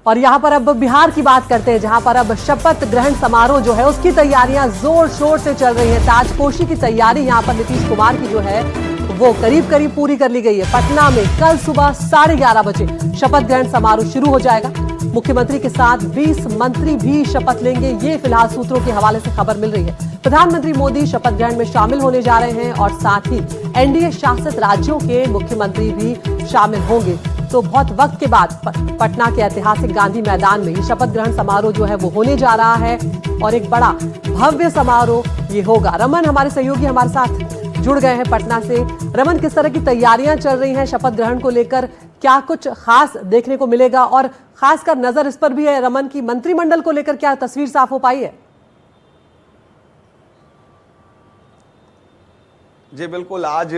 और यहाँ पर अब बिहार की बात करते हैं, जहां पर अब शपथ ग्रहण समारोह जो है उसकी तैयारियां जोर शोर से चल रही है। ताजपोशी की तैयारी यहाँ पर नीतीश कुमार की जो है वो करीब करीब पूरी कर ली गई है। पटना में कल सुबह 11:30 बजे शपथ ग्रहण समारोह शुरू हो जाएगा। मुख्यमंत्री के साथ 20 मंत्री भी शपथ लेंगे, ये फिलहाल सूत्रों के हवाले से खबर मिल रही है। प्रधानमंत्री मोदी शपथ ग्रहण में शामिल होने जा रहे हैं और साथ ही एनडीए शासित राज्यों के मुख्यमंत्री भी शामिल होंगे। तो बहुत वक्त के बाद पटना के ऐतिहासिक गांधी मैदान में ये शपथ ग्रहण समारोह जो है वो होने जा रहा है और एक बड़ा भव्य समारोह ये होगा। रमन हमारे सहयोगी हमारे साथ जुड़ गए हैं पटना से। रमन, किस तरह की तैयारियां चल रही हैं शपथ ग्रहण को लेकर, क्या कुछ खास देखने को मिलेगा और खासकर नजर इस पर भी है रमन की मंत्रिमंडल को लेकर क्या तस्वीर साफ हो पाई है? जी बिल्कुल, आज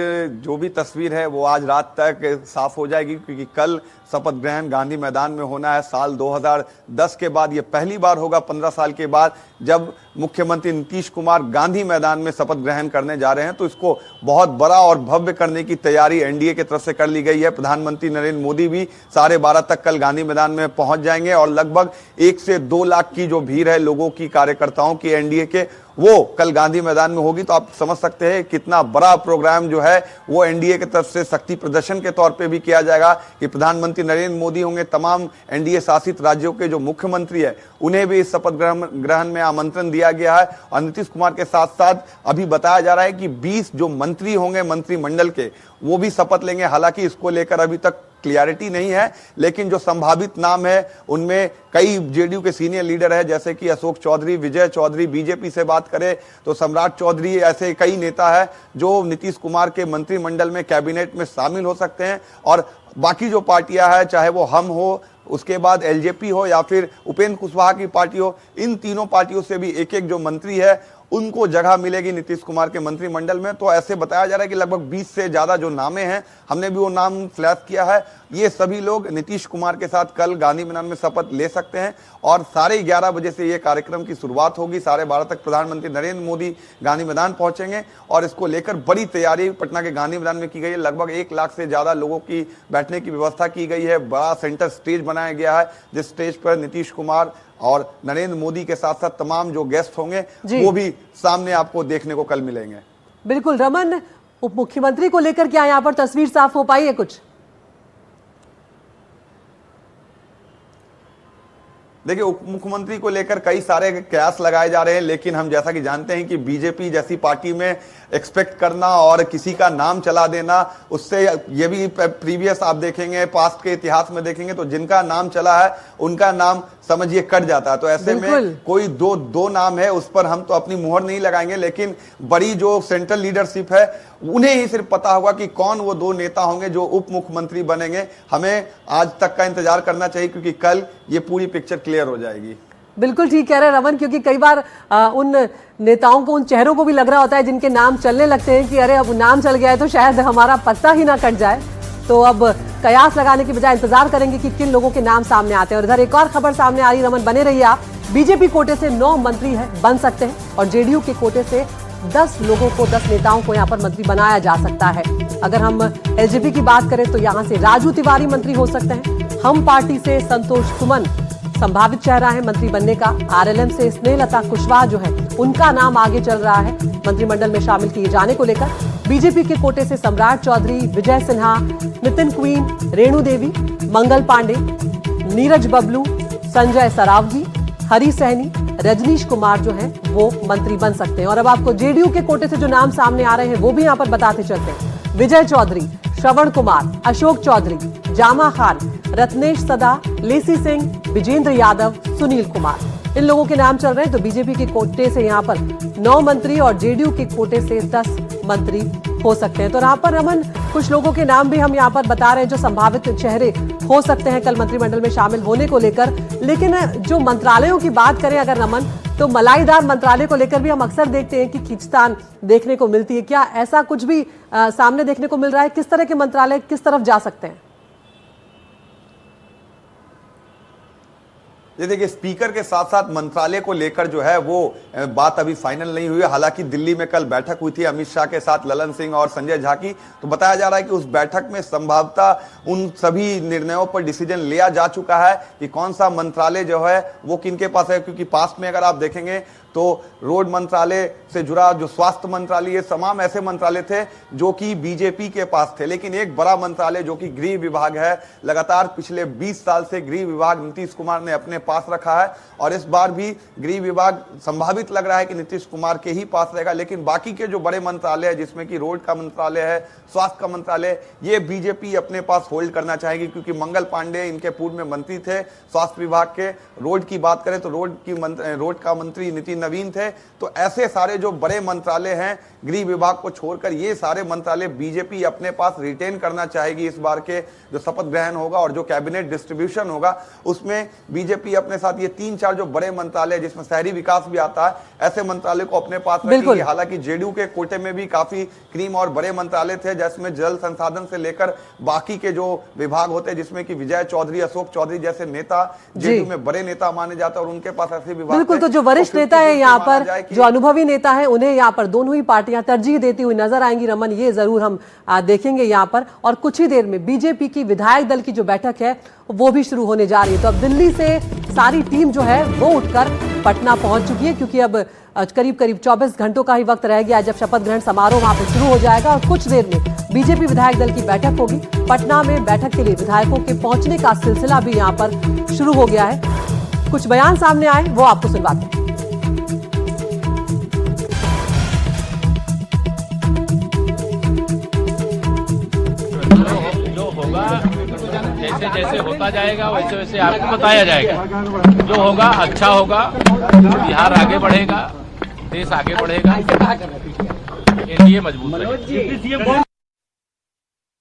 जो भी तस्वीर है वो आज रात तक साफ हो जाएगी, क्योंकि कल शपथ ग्रहण गांधी मैदान में होना है। साल 2010 के बाद ये पहली बार होगा 15 साल के बाद जब मुख्यमंत्री नीतीश कुमार गांधी मैदान में शपथ ग्रहण करने जा रहे हैं। तो इसको बहुत बड़ा और भव्य करने की तैयारी एनडीए की तरफ से कर ली गई है। प्रधानमंत्री नरेंद्र मोदी भी 12:30 तक कल गांधी मैदान में पहुंच जाएंगे और लगभग 1 से 2 लाख की जो भीड़ है लोगों की, कार्यकर्ताओं की एनडीए के, वो कल गांधी मैदान में होगी। तो आप समझ सकते हैं कितना बड़ा प्रोग्राम जो है वो एनडीए की तरफ से शक्ति प्रदर्शन के तौर पे भी किया जाएगा कि प्रधानमंत्री नरेंद्र मोदी होंगे, तमाम एनडीए शासित राज्यों के जो मुख्यमंत्री है उन्हें भी इस शपथ ग्रहण में आमंत्रण दिया गया है। और नीतीश कुमार के साथ साथ अभी बताया जा रहा है कि 20 जो मंत्री होंगे मंत्रिमंडल के वो भी शपथ लेंगे। हालांकि इसको लेकर अभी तक क्लियरिटी नहीं है, लेकिन जो संभावित नाम है उनमें कई जेडीयू के सीनियर लीडर है, जैसे कि अशोक चौधरी, विजय चौधरी, बीजेपी से बात करें तो सम्राट चौधरी, ऐसे कई नेता है जो नीतीश कुमार के मंत्रिमंडल में, कैबिनेट में शामिल हो सकते हैं। और बाकी जो पार्टियां हैं, चाहे वो हम हो, उसके बाद एलजेपी हो या फिर उपेंद्र कुशवाहा की पार्टी हो, इन तीनों पार्टियों से भी एक एक जो मंत्री है उनको जगह मिलेगी नीतीश कुमार के मंत्रिमंडल में। तो ऐसे बताया जा रहा है कि लगभग 20 से ज्यादा जो नामें हैं, हमने भी वो नाम फ्लैश किया है, ये सभी लोग नीतीश कुमार के साथ कल गांधी मैदान में शपथ ले सकते हैं। और 11:30 बजे से ये कार्यक्रम की शुरुआत होगी। 12:30 तक प्रधानमंत्री नरेंद्र मोदी गांधी मैदान पहुंचेंगे और इसको लेकर बड़ी तैयारी पटना के गांधी मैदान में की गई है। लगभग 1 लाख से ज्यादा लोगों की बैठने की व्यवस्था की गई है। बड़ा सेंटर स्टेज बनाया गया है, जिस स्टेज पर नीतीश कुमार और नरेंद्र मोदी के साथ साथ तमाम जो गेस्ट होंगे वो भी सामने आपको देखने को कल मिलेंगे। बिल्कुल रमन, उप मुख्यमंत्री को लेकर क्या यहाँ पर तस्वीर साफ हो पाई है कुछ? देखिए, उप मुख्यमंत्री को लेकर कई सारे कयास लगाए जा रहे हैं, लेकिन हम जैसा कि जानते हैं कि बीजेपी जैसी पार्टी में एक्सपेक्ट करना और किसी का नाम चला देना, उससे ये भी प्रीवियस आप देखेंगे, पास्ट के इतिहास में देखेंगे तो जिनका नाम चला है उनका नाम समझिए कट जाता है। तो ऐसे में कोई दो नाम है उस पर हम तो अपनी मुहर नहीं लगाएंगे, लेकिन बड़ी जो सेंट्रल लीडरशिप है उन्हें ही सिर्फ पता होगा कि कौन वो 2 नेता होंगे जो उप मुख्यमंत्री बनेंगे। हमें आज तक का इंतजार करना चाहिए, क्योंकि कल ये पूरी पिक्चर क्लियर हो जाएगी। बिल्कुल ठीक कह रहे हैं रमन, क्योंकि कई बार उन नेताओं को, उन चेहरों को भी लग रहा होता है जिनके नाम चलने लगते हैं कि अरे अब नाम चल गया है तो शायद हमारा पत्ता ही ना कट जाए। तो अब कयास लगाने की बजाय इंतजार करेंगे कि किन लोगों के नाम सामने आते हैं। और इधर एक और खबर सामने आ रही, रमन बने रहिए आप। बीजेपी कोटे से 9 मंत्री बन सकते हैं और जेडीयू के कोटे से 10 लोगों को, 10 नेताओं को यहाँ पर मंत्री बनाया जा सकता है। अगर हम एलजेपी की बात करें तो यहाँ से राजू तिवारी मंत्री हो सकते हैं। हम पार्टी से संतोष सुमन संभावित चेहरा है मंत्री बनने का। आरएलएम से स्नेहलता कुशवाहा जो है उनका नाम आगे चल रहा है मंत्रिमंडल में शामिल किए जाने को लेकर। बीजेपी के कोटे से सम्राट चौधरी, विजय सिन्हा, नितिन क्वीन, रेणु देवी, मंगल पांडे, नीरज बबलू, संजय सरावगी, हरी सहनी, रजनीश कुमार जो है वो मंत्री बन सकते हैं। और अब आपको जेडीयू के कोटे से जो नाम सामने आ रहे हैं वो भी यहाँ पर बताते चलते हैं। विजय चौधरी, श्रवण कुमार, अशोक चौधरी, जामा खान, रत्नेश सदा, लेसी सिंह, विजेंद्र यादव, सुनील कुमार, इन लोगों के नाम चल रहे हैं। तो बीजेपी के कोटे से यहाँ पर 9 मंत्री और जेडीयू के कोटे से 10 मंत्री हो सकते हैं। तो यहाँ पर रमन कुछ लोगों के नाम भी हम यहाँ पर बता रहे हैं जो संभावित चेहरे हो सकते हैं कल मंत्रिमंडल में शामिल होने को लेकर। लेकिन जो मंत्रालयों की बात करें अगर रमन, तो मलाईदार मंत्रालय को लेकर भी हम अक्सर देखते हैं कि खींचतान देखने को मिलती है। क्या ऐसा कुछ भी सामने देखने को मिल रहा है? किस तरह के मंत्रालय किस तरफ जा सकते हैं? जैसे कि स्पीकर के साथ साथ मंत्रालय को लेकर जो है वो बात अभी फाइनल नहीं हुई है। हालांकि दिल्ली में कल बैठक हुई थी अमित शाह के साथ ललन सिंह और संजय झा की, तो बताया जा रहा है कि उस बैठक में संभवतः उन सभी निर्णयों पर डिसीजन लिया जा चुका है कि कौन सा मंत्रालय जो है वो किनके पास है। क्योंकि पास में अगर आप देखेंगे तो रोड मंत्रालय से जुड़ा जो स्वास्थ्य मंत्रालय, ये तमाम ऐसे मंत्रालय थे जो कि बीजेपी के पास थे। लेकिन एक बड़ा मंत्रालय जो कि गृह विभाग है, लगातार पिछले 20 साल से गृह विभाग नीतीश कुमार ने अपने पास रखा है और इस बार भी गृह विभाग संभावित लग रहा है कि नीतीश कुमार के ही पास रहेगा। लेकिन बाकी के जो बड़े मंत्रालय है, जिसमें कि रोड का मंत्रालय है, स्वास्थ्य का मंत्रालय, ये बीजेपी अपने पास होल्ड करना चाहेगी। क्योंकि मंगल पांडे इनके पूर्व में मंत्री थे स्वास्थ्य विभाग के। रोड की बात करें तो रोड का मंत्री नितिन नवीन थे। तो ऐसे सारे जो बड़े मंत्रालय हैं गृह विभाग को छोड़कर, ये सारे मंत्रालय बीजेपी अपने पास रिटेन करना चाहेगी। इस बार के जो शपथ ग्रहण होगा और जो कैबिनेट डिस्ट्रीब्यूशन होगा उसमें बीजेपी अपने साथ ये 3-4 जो बड़े मंत्रालय, जिसमें शहरी विकास भी आता है, ऐसे मंत्रालय को अपने पास रखेगी। हालांकि जेडीयू के कोटे में भी काफी क्रीम और बड़े मंत्रालय थे, जिसमें जल संसाधन से लेकर बाकी के जो विभाग होते हैं, जिसमें कि विजय चौधरी, अशोक चौधरी जैसे नेता जेडीयू में बड़े नेता माने जाते हैं और उनके पास ऐसे विभाग। बिल्कुल, तो जो वरिष्ठ नेता है यहाँ पर, जो अनुभवी नेता है, उन्हें यहाँ पर दोनों ही पार्टियां तरजीह देती हुई नजर आएंगी। रमन, ये जरूर हम देखेंगे यहाँ पर। और कुछ ही देर में बीजेपी की विधायक दल की जो बैठक है वो भी शुरू होने जा रही है। तो अब दिल्ली से सारी टीम जो है वो उठकर पटना पहुंच चुकी है, क्योंकि अब करीब 24 घंटों का ही वक्त रह गया जब शपथ ग्रहण समारोह वहां पर शुरू हो जाएगा। और कुछ देर में बीजेपी विधायक दल की बैठक होगी। पटना में बैठक के लिए विधायकों के पहुंचने का सिलसिला भी यहाँ पर शुरू हो गया है। कुछ बयान सामने आए वो आपको सुनवाते हैं। जैसे जैसे होता जाएगा वैसे वैसे आपको बताया जाएगा। जो होगा अच्छा होगा, बिहार आगे बढ़ेगा, देश आगे बढ़ेगा, एनडीए मजबूत रहेगा।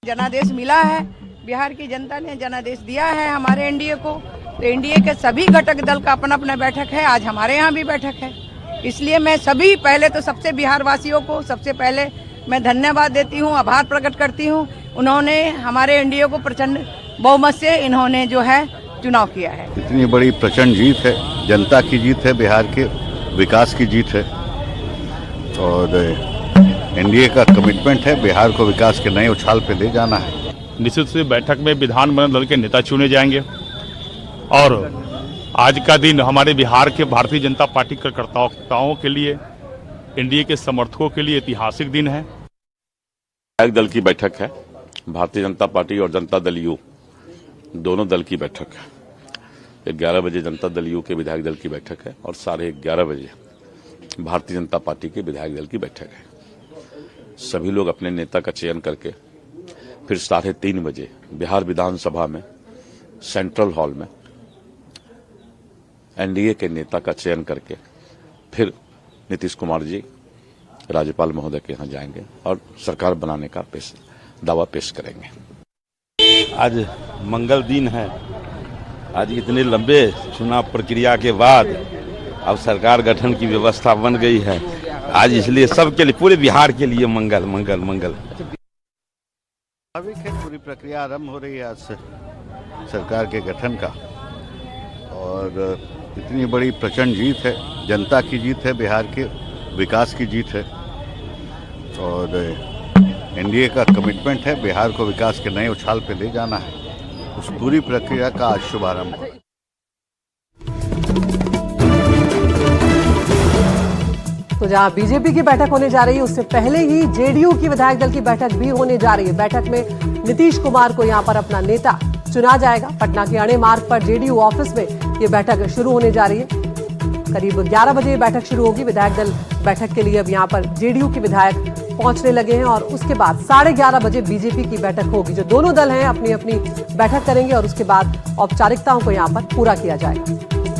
जनादेश मिला है, बिहार की जनता ने जनादेश दिया है हमारे एनडीए को। तो एनडीए के सभी घटक दल का अपना अपना बैठक है। आज हमारे यहाँ भी बैठक है। इसलिए मैं सभी, पहले तो सबसे बिहार वासियों को सबसे पहले मैं धन्यवाद देती हूँ, आभार प्रकट करती हूँ। उन्होंने हमारे एनडीए को प्रचंड बहुमत से इन्होंने जो है चुनाव किया है। इतनी बड़ी प्रचंड जीत है, जनता की जीत है, बिहार के विकास की जीत है और एनडीए का कमिटमेंट है बिहार को विकास के नए उछाल पे ले जाना है। निश्चित से बैठक में विधानमंडल दल के नेता चुने जाएंगे और आज का दिन हमारे बिहार के भारतीय जनता पार्टी कार्यकर्ताओं के लिए, एनडीए के समर्थकों के लिए ऐतिहासिक दिन है। विधायक दल की बैठक है, भारतीय जनता पार्टी और जनता दल यू दोनों दल की बैठक है। 11 बजे जनता दल यू के विधायक दल की बैठक है और 11:30 बजे भारतीय जनता पार्टी के विधायक दल की बैठक है। सभी लोग अपने नेता का चयन करके फिर 3:30 बजे बिहार विधानसभा में सेंट्रल हॉल में एनडीए के नेता का चयन करके फिर नीतीश कुमार जी राज्यपाल महोदय के यहाँ जाएंगे और सरकार बनाने का दावा पेश करेंगे। आज मंगल दिन है। आज इतने लंबे चुनाव प्रक्रिया के बाद अब सरकार गठन की व्यवस्था बन गई है। आज इसलिए सबके लिए, पूरे बिहार के लिए मंगल मंगल मंगल। स्वाभाविक है, पूरी प्रक्रिया आरंभ हो रही है आज से सरकार के गठन का और इतनी बड़ी प्रचंड जीत है, जनता की जीत है, बिहार के विकास की जीत है और एनडीए का कमिटमेंट है बिहार को विकास के नए उछाल पे ले जाना है। उस पूरी प्रक्रिया का आज शुभारंभ हो। तो जहां बीजेपी की बैठक होने जा रही है, उससे पहले ही जेडीयू की विधायक दल की बैठक भी होने जा रही है। बैठक में नीतीश कुमार को यहां पर अपना नेता चुना जाएगा। पटना के अणे मार्ग पर जेडीयू ऑफिस में ये बैठक शुरू होने जा रही है। करीब 11 बजे बैठक शुरू होगी। विधायक दल बैठक के लिए अब यहाँ पर जेडीयू के विधायक पहुंचने लगे हैं और उसके बाद 11:30 बजे बीजेपी की बैठक होगी। जो दोनों दल हैं अपनी अपनी बैठक करेंगे और उसके बाद औपचारिकताओं को यहाँ पर पूरा किया जाएगा।